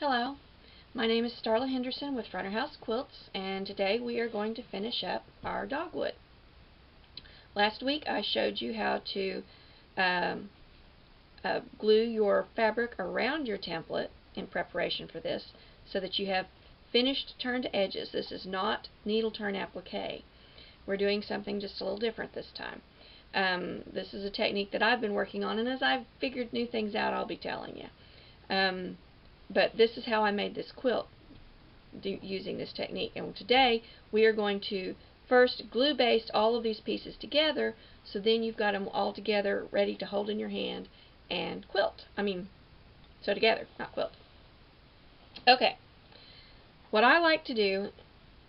Hello, my name is Starla Henderson with Fronter House Quilts, and today we are going to finish up our dogwood. Last week I showed you how to glue your fabric around your template in preparation for this so that you have finished turned edges. This is not needle turn applique. We're doing something just a little different this time. This is a technique that I've been working on, and as I've figured new things out, I'll be telling you. But this is how I made this quilt using this technique. And today we are going to first glue baste all of these pieces together, so then you've got them all together ready to hold in your hand and quilt. Sew together, not quilt. Okay, what I like to do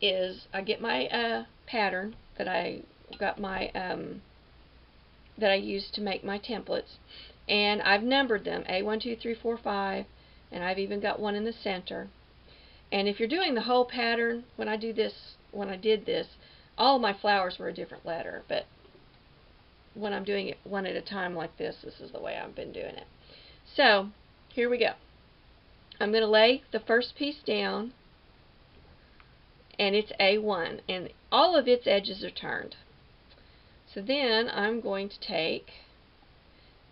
is I get my pattern that I got my that I use to make my templates, and I've numbered them A1, 2, 3, 4, 5. And I've even got one in the center. And if you're doing the whole pattern, when I did this, all of my flowers were a different letter. But when I'm doing it one at a time like this, this is the way I've been doing it. So here we go. I'm going to lay the first piece down, and it's A1, and all of its edges are turned. So then I'm going to take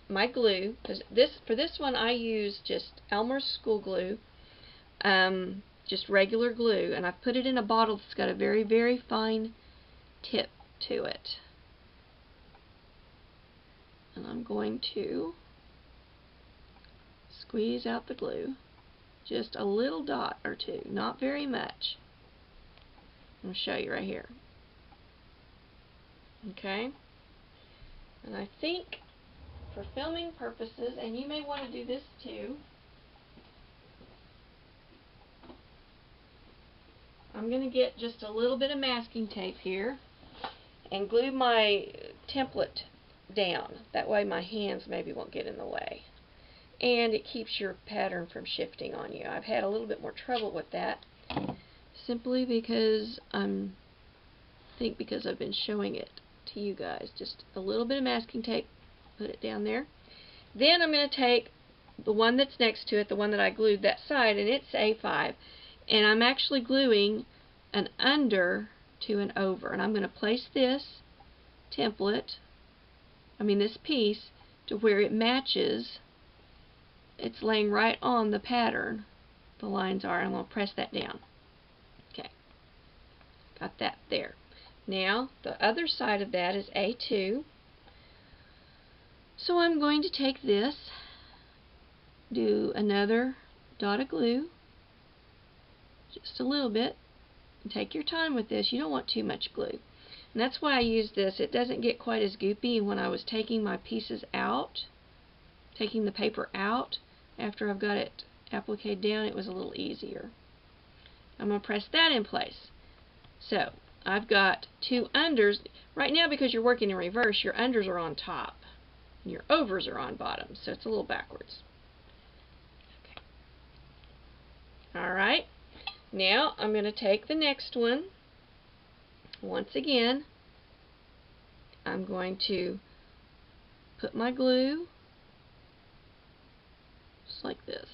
my glue, because for this one I use just Elmer's school glue, just regular glue, and I've put it in a bottle that's got a very, very fine tip to it. And I'm going to squeeze out the glue, just a little dot or two, not very much. I'm going to show you right here. Okay, and I think for filming purposes, and you may want to do this too, I'm going to get just a little bit of masking tape here and glue my template down. That way my hands maybe won't get in the way. And it keeps your pattern from shifting on you. I've had a little bit more trouble with that, simply because because I've been showing it to you guys. Just a little bit of masking tape. Put it down there. Then I'm going to take the one that's next to it, the one that I glued that side, and it's A5. And I'm actually gluing an under to an over. And I'm going to place this template, this piece, to where it matches. It's laying right on the pattern. The lines are. I'm going to press that down. Okay. Got that there. Now, the other side of that is A2. So I'm going to take this, do another dot of glue, just a little bit, and take your time with this. You don't want too much glue. And that's why I use this. It doesn't get quite as goopy. And when I was taking my pieces out, taking the paper out, after I've got it appliqued down, it was a little easier. I'm going to press that in place. So I've got two unders. Right now, because you're working in reverse, your unders are on top. Your overs are on bottom, so it's a little backwards. Okay. Alright, now I'm going to take the next one. Once again, I'm going to put my glue just like this.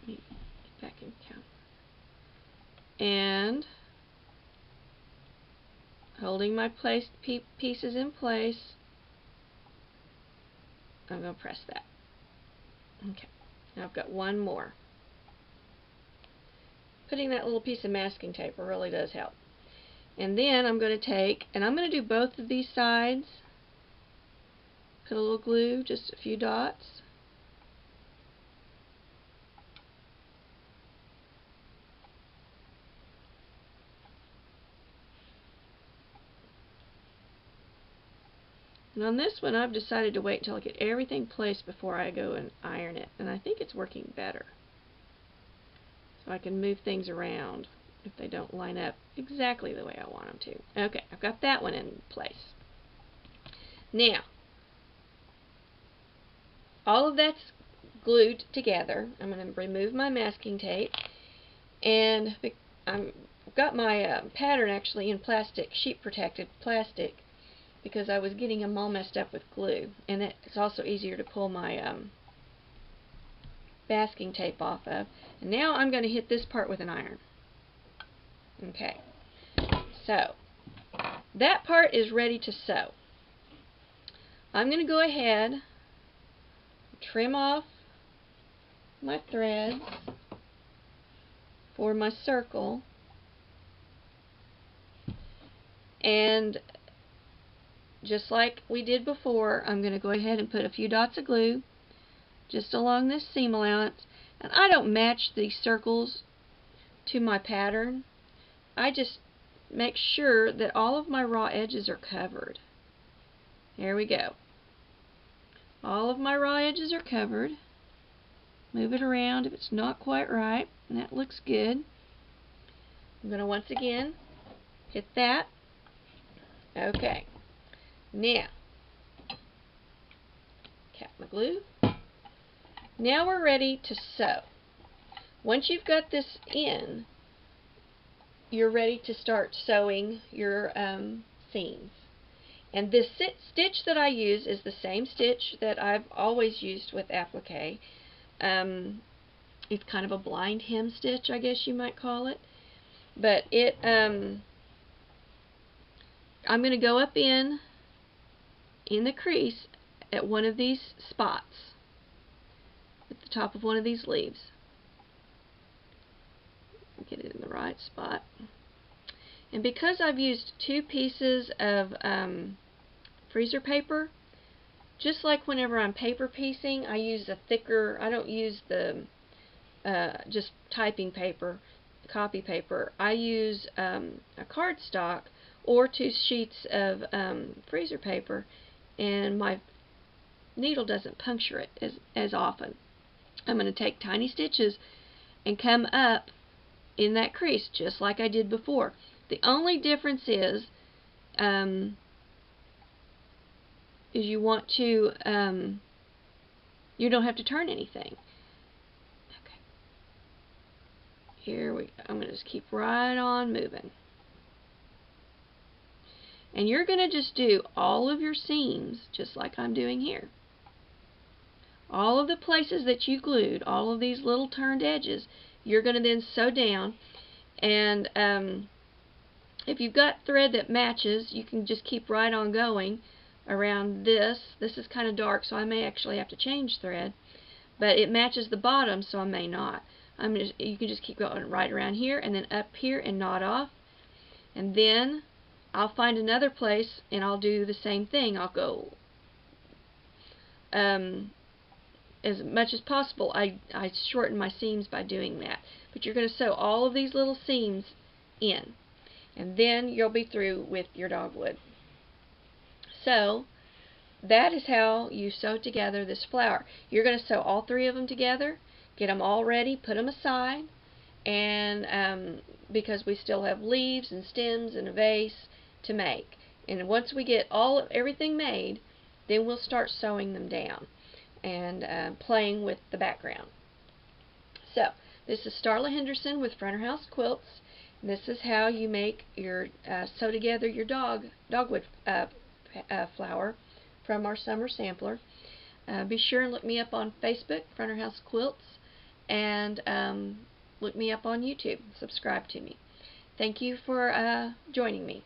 Let me get back in count. And holding my pieces in place, I'm going to press that. Okay, now I've got one more. Putting that little piece of masking tape really does help. And then I'm going to take, and I'm going to do both of these sides, put a little glue, just a few dots. And on this one, I've decided to wait until I get everything placed before I go and iron it. And I think it's working better. So I can move things around if they don't line up exactly the way I want them to. Okay, I've got that one in place. Now, all of that's glued together. I'm going to remove my masking tape. And I've got my pattern actually in plastic, sheet protected plastic, because I was getting them all messed up with glue, and it's also easier to pull my basking tape off of. And now I'm going to hit this part with an iron. Okay, so that part is ready to sew. I'm going to go ahead, trim off my threads for my circle, and just like we did before, I'm going to go ahead and put a few dots of glue just along this seam allowance. And I don't match these circles to my pattern. I just make sure that all of my raw edges are covered. There we go. All of my raw edges are covered. Move it around if it's not quite right, and that looks good. I'm going to once again hit that. Okay. Now, cap my glue. Now we're ready to sew. Once you've got this in, you're ready to start sewing your seams. And this stitch that I use is the same stitch that I've always used with applique. It's kind of a blind hem stitch, I guess you might call it. But I'm going to go up in the crease at one of these spots, at the top of one of these leaves. Get it in the right spot. And because I've used 2 pieces of freezer paper, just like whenever I'm paper piecing, I use a thicker, I don't use the just typing paper, copy paper. I use a cardstock or 2 sheets of freezer paper, and my needle doesn't puncture it as often. I'm going to take tiny stitches and come up in that crease just like I did before. The only difference is you want to you don't have to turn anything. Okay. Here we go. I'm going to just keep right on moving. And you're going to just do all of your seams just like I'm doing here. All of the places that you glued, all of these little turned edges, you're going to then sew down. And if you've got thread that matches, you can just keep right on going around this. This is kind of dark, so I may actually have to change thread. But it matches the bottom, so I may not. You can just keep going right around here and then up here and knot off. And then I'll find another place and I'll do the same thing. I'll go as much as possible. I shorten my seams by doing that. But you're going to sew all of these little seams in, and then you'll be through with your dogwood. So that is how you sew together this flower. You're going to sew all 3 of them together, get them all ready, put them aside, and because we still have leaves and stems and a vase to make. And once we get everything made, then we'll start sewing them down and playing with the background. So this is Starla Henderson with Front House Quilts. This is how you make your sew together your dogwood flower from our summer sampler. Be sure and look me up on Facebook, Front House Quilts, and look me up on YouTube. Subscribe to me. Thank you for joining me.